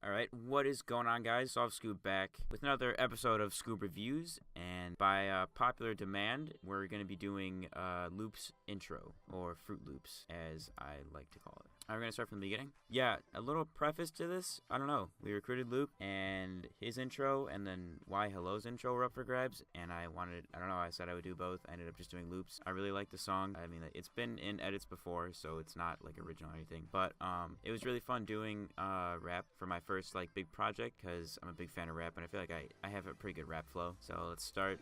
Alright, what is going on, guys? So I've Scoob back with another episode of Scoob Reviews, and by popular demand, we're going to be doing Loops intro, or Fruit Loops, as I like to call it. We're going to start from the beginning. Yeah, a little preface to this. I don't know. We recruited Loop, and his intro, and then Why Hello's intro were up for grabs, and I don't know, I said I would do both. I ended up just doing Loops. I really like the song. I mean, it's been in edits before, so it's not, like, original or anything, but it was really fun doing rap for my first big project, because I'm a big fan of rap and I feel like I have a pretty good rap flow. So let's start.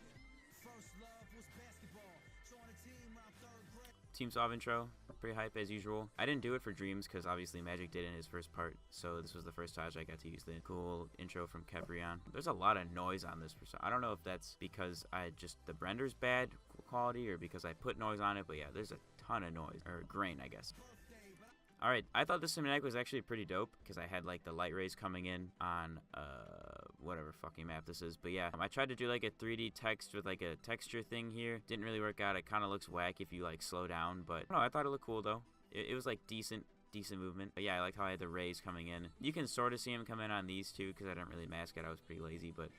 Team Solve intro, pretty hype as usual. I didn't do it for Dreams because obviously Magic did in his first part, so this was the first time I got to use the cool intro from Keprion. There's a lot of noise on this. I don't know if that's because the render's bad quality or because I put noise on it, but yeah, there's a ton of noise, or grain, I guess. Alright, I thought this cinematic was actually pretty dope because I had like the light rays coming in on whatever fucking map this is. But yeah, I tried to do like a 3D text with like a texture thing here. Didn't really work out. It kind of looks whack if you like slow down, but no, I thought it looked cool though. It was like decent movement. But yeah, I like how I had the rays coming in. You can sort of see them come in on these two because I didn't really mask it. I was pretty lazy, but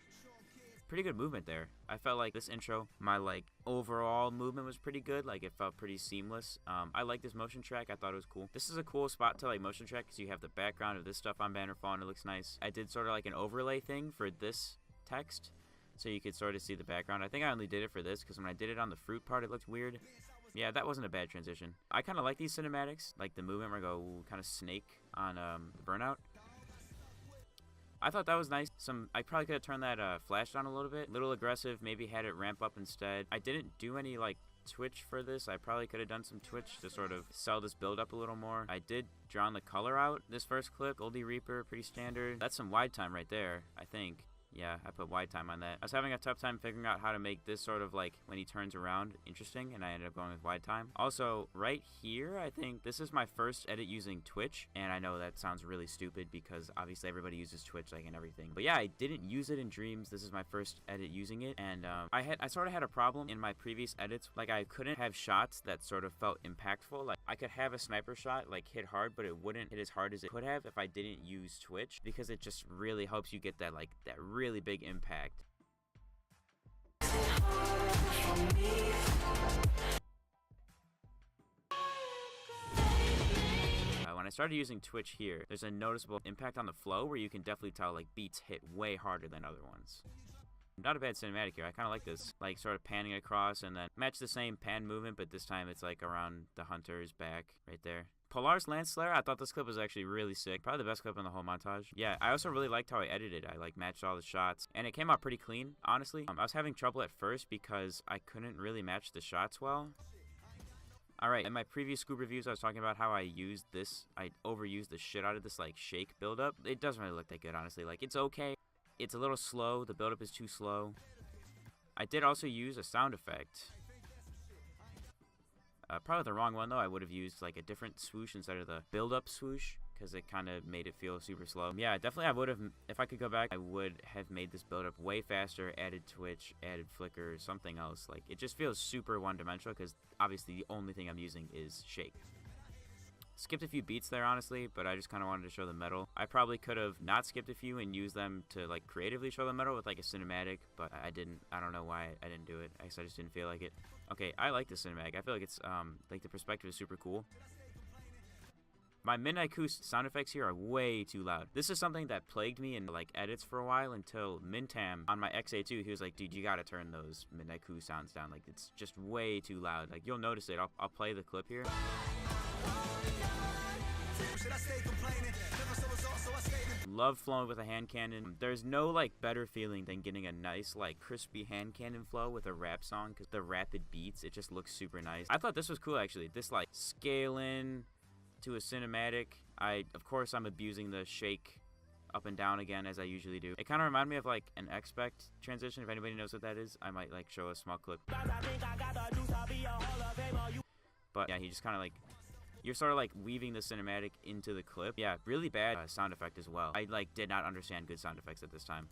pretty good movement there. I felt like this intro, my like overall movement was pretty good. Like it felt pretty seamless. I like this motion track. I thought it was cool. This is a cool spot to like motion track because you have the background of this stuff on Bannerfall and it looks nice. I did sort of like an overlay thing for this text so you could sort of see the background. I think I only did it for this because when I did it on the fruit part it looked weird. Yeah, that wasn't a bad transition. I kind of like these cinematics, like the movement where I go kind of snake on the Burnout. I thought that was nice. I probably could have turned that flash down a little bit. Little aggressive, maybe had it ramp up instead. I didn't do any like Twitch for this. I probably could have done some Twitch to sort of sell this build up a little more. I did draw the color out this first clip. Goldie Reaper, pretty standard. That's some wide time right there, I think. Yeah, I put wide time on that. I was having a tough time figuring out how to make this sort of like when he turns around interesting, and I ended up going with wide time. Also, right here, I think this is my first edit using Twitch, and I know that sounds really stupid because obviously everybody uses Twitch like in everything. But yeah, I didn't use it in Dreams. This is my first edit using it, and I sort of had a problem in my previous edits. Like I couldn't have shots that sort of felt impactful. Like I could have a sniper shot like hit hard, but it wouldn't hit as hard as it could have if I didn't use Twitch, because it just really helps you get that like that really big impact. When I started using Twitch here, there's a noticeable impact on the flow where you can definitely tell like beats hit way harder than other ones. Not a bad cinematic here. I kind of like this, like sort of panning across and then match the same pan movement, but this time it's like around the hunter's back right there. Polaris Landslayer, I thought this clip was actually really sick. Probably the best clip in the whole montage. Yeah, I also really liked how I edited it. I like matched all the shots, and it came out pretty clean, honestly. I was having trouble at first because I couldn't really match the shots well. Alright, in my previous Scoob reviews, I was talking about how I overused the shit out of this like shake buildup. It doesn't really look that good, honestly. Like, it's okay. It's a little slow. The buildup is too slow. I did also use a sound effect. Probably the wrong one though. I would have used like a different swoosh instead of the build-up swoosh because it kind of made it feel super slow. Yeah, definitely I would have, if I could go back, I would have made this build-up way faster, added Twitch, added flicker, something else. Like, it just feels super one-dimensional because obviously the only thing I'm using is shake. Skipped a few beats there, honestly, but I just kind of wanted to show the metal. I probably could have not skipped a few and used them to like creatively show the metal with like a cinematic, but I didn't. I don't know why I didn't do it. I guess I just didn't feel like it. Okay, I like the cinematic. I feel like it's like the perspective is super cool. My Midnight Coup sound effects here are way too loud. This is something that plagued me in like edits for a while until Mintam on my XA2, he was like, dude, you gotta turn those Midnight Coup sounds down. Like, it's just way too loud. Like, you'll notice it. I'll play the clip here. Love flowing with a hand cannon. There's no like better feeling than getting a nice like crispy hand cannon flow with a rap song because the rapid beats, it just looks super nice. I thought this was cool actually. This like scale in to a cinematic. Of course I'm abusing the shake up and down again as I usually do. It kind of reminded me of like an expect transition. If anybody knows what that is, I might like show a small clip. But yeah, he just kind of like, you're sort of like weaving the cinematic into the clip. Yeah, really bad sound effect as well. I like did not understand good sound effects at this time.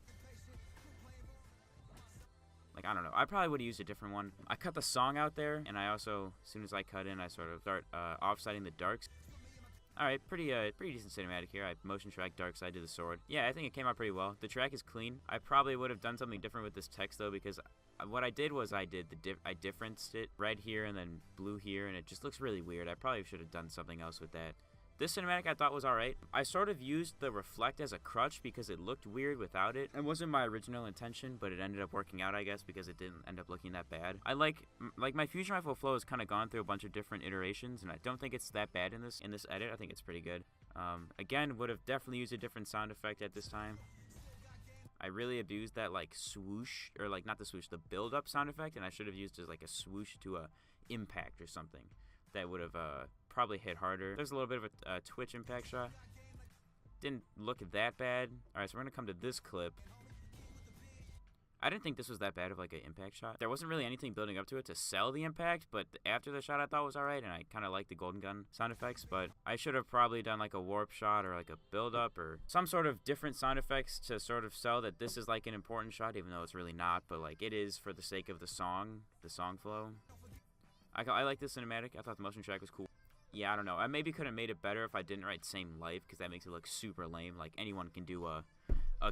Like, I don't know. I probably would have used a different one. I cut the song out there, and I also, as soon as I cut in, I sort of start offsetting the darks. Alright, pretty decent cinematic here. I motion track dark side to the sword. Yeah, I think it came out pretty well. The track is clean. I probably would have done something different with this text though, because what I did was I differenced it red here and then blue here, and it just looks really weird. I probably should have done something else with that. This cinematic I thought was alright. I sort of used the reflect as a crutch because it looked weird without it. It wasn't my original intention, but it ended up working out, I guess, because it didn't end up looking that bad. I like my fusion rifle flow has kind of gone through a bunch of different iterations, and I don't think it's that bad in this edit. I think it's pretty good. Again, would have definitely used a different sound effect at this time. I really abused that like swoosh, or like not the swoosh, the build up sound effect, and I should have used as like a swoosh to a impact or something. That would have probably hit harder. There's a little bit of a twitch impact shot. Didn't look that bad. Alright, so we're gonna come to this clip. I didn't think this was that bad of like an impact shot. There wasn't really anything building up to it to sell the impact, but after the shot I thought was alright, and I kind of liked the golden gun sound effects, but I should have probably done like a warp shot or like a build up or some sort of different sound effects to sort of sell that this is like an important shot, even though it's really not, but like it is for the sake of the song flow. I like this cinematic. I thought the motion track was cool. Yeah, I don't know. I maybe could have made it better if I didn't write same life, because that makes it look super lame. Like, anyone can do a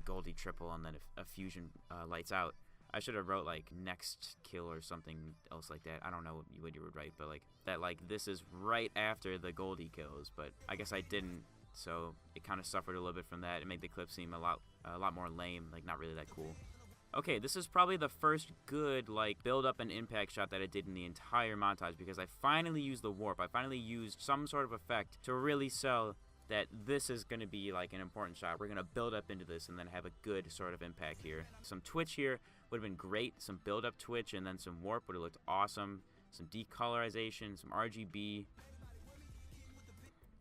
Goldie triple and then a fusion lights out. I should have wrote, like, next kill or something else like that. I don't know what you would write, but, like, that, like, this is right after the Goldie kills. But I guess I didn't, so it kind of suffered a little bit from that. It made the clip seem a lot more lame, like, not really that cool. Okay, this is probably the first good, like, build-up and impact shot that I did in the entire montage, because I finally used the warp. I finally used some sort of effect to really sell that this is going to be, like, an important shot. We're going to build up into this and then have a good sort of impact here. Some twitch here would have been great. Some build-up twitch and then some warp would have looked awesome. Some decolorization, some RGB.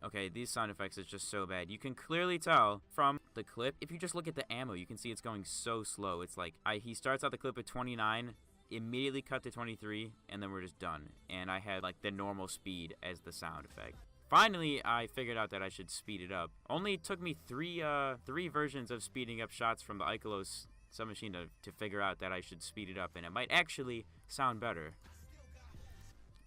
Okay, these sound effects is just so bad. You can clearly tell from the clip, if you just look at the ammo, you can see it's going so slow. It's like, he starts out the clip at 29, immediately cut to 23, and then we're just done. And I had, like, the normal speed as the sound effect. Finally, I figured out that I should speed it up. Only took me three versions of speeding up shots from the Ikelos submachine to figure out that I should speed it up, and it might actually sound better.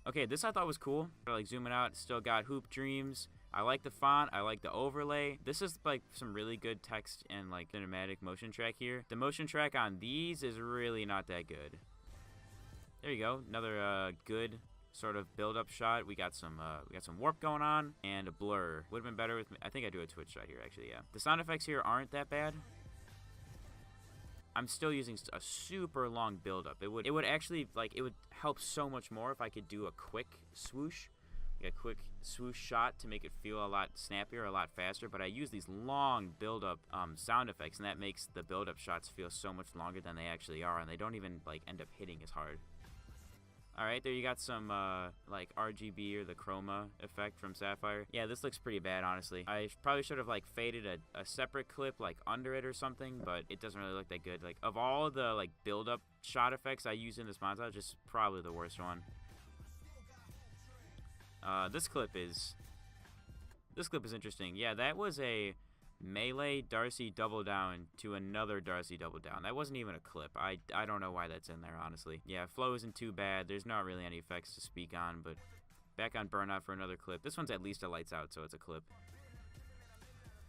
Okay, this I thought was cool. Like, zooming out, still got Hoop Dreams. I like the font, I like the overlay. This is like some really good text and like cinematic motion track here. The motion track on these is really not that good. There you go, another good sort of build-up shot. We got some warp going on and a blur. Would have been better with, I think I do a twitch shot here actually, yeah. The sound effects here aren't that bad. I'm still using a super long build-up. It would actually, like, it would help so much more if I could do a quick swoosh. A quick swoosh shot to make it feel a lot snappier, a lot faster, but I use these long build-up sound effects, and that makes the build-up shots feel so much longer than they actually are, and they don't even like end up hitting as hard. Alright, there you got some like RGB or the chroma effect from Sapphire. Yeah, this looks pretty bad, honestly. I probably should have like faded a separate clip like under it or something, but it doesn't really look that good. Like, of all the like build-up shot effects I use in this montage, this is probably the worst one. This clip is interesting. Yeah, that was a melee Darcy double down to another Darcy double down. That wasn't even a clip. I don't know why that's in there, honestly. Yeah, flow isn't too bad. There's not really any effects to speak on, but back on Burnout for another clip. This one's at least a lights out, so it's a clip.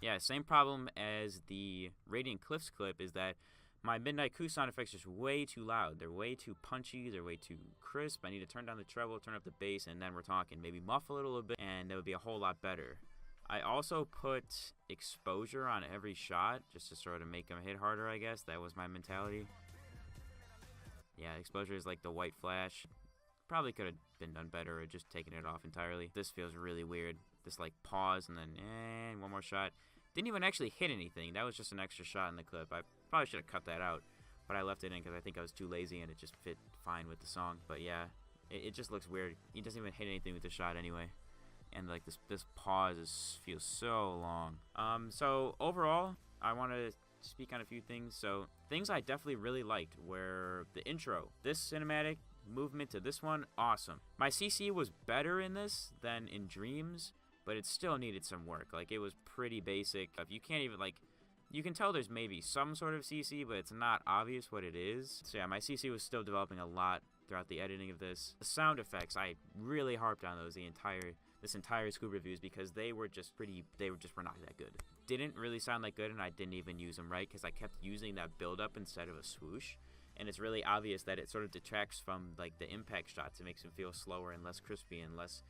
Yeah, same problem as the Radiant Cliffs clip is that my Midnight Coup sound effects are just way too loud. They're way too punchy. They're way too crisp. I need to turn down the treble, turn up the bass, and then we're talking. Maybe muffle it a little bit, and that would be a whole lot better. I also put exposure on every shot, just to sort of make them hit harder, I guess. That was my mentality. Yeah, exposure is like the white flash. Probably could have been done better or just taken it off entirely. This feels really weird. This, like, pause and then, one more shot. Didn't even actually hit anything. That was just an extra shot in the clip. I probably should have cut that out, but I left it in because I think I was too lazy and it just fit fine with the song. But yeah, it just looks weird. He doesn't even hit anything with the shot anyway. And like this pause feels so long. So overall, I want to speak on a few things. So things I definitely really liked were the intro. This cinematic movement to this one, awesome. My CC was better in this than in Dreams, but it still needed some work. Like, it was pretty basic. You can't even, like, you can tell there's maybe some sort of CC, but it's not obvious what it is. So yeah, my CC was still developing a lot throughout the editing of this. The sound effects, I really harped on those the this entire Scoob reviews because they were just were not that good. Didn't really sound that good, and I didn't even use them right because I kept using that build-up instead of a swoosh. And it's really obvious that it sort of detracts from like the impact shots. It makes them feel slower and less crispy and less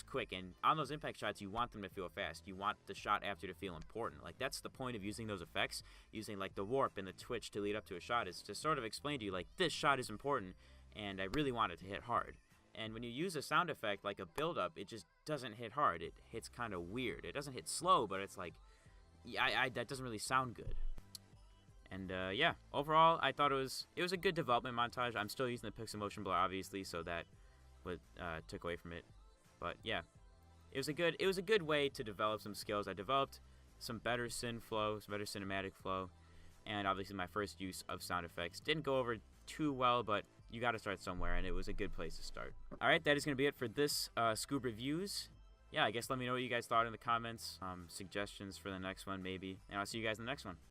quick. And on those impact shots, you want them to feel fast. You want the shot after to feel important. Like, that's the point of using those effects, using like the warp and the twitch to lead up to a shot, is to sort of explain to you like, this shot is important and I really want it to hit hard. And when you use a sound effect like a build-up, it just doesn't hit hard. It hits kind of weird. It doesn't hit slow, but it's like, that doesn't really sound good. And yeah, overall, I thought it was a good development montage. I'm still using the Pixel Motion Blur, obviously, so that took away from it. But yeah, it was a good way to develop some skills. I developed some better synth flow, some better cinematic flow, and obviously my first use of sound effects didn't go over too well, but you got to start somewhere, and it was a good place to start. All right, that is going to be it for this Scoob reviews. Yeah, I guess let me know what you guys thought in the comments, suggestions for the next one maybe, and I'll see you guys in the next one.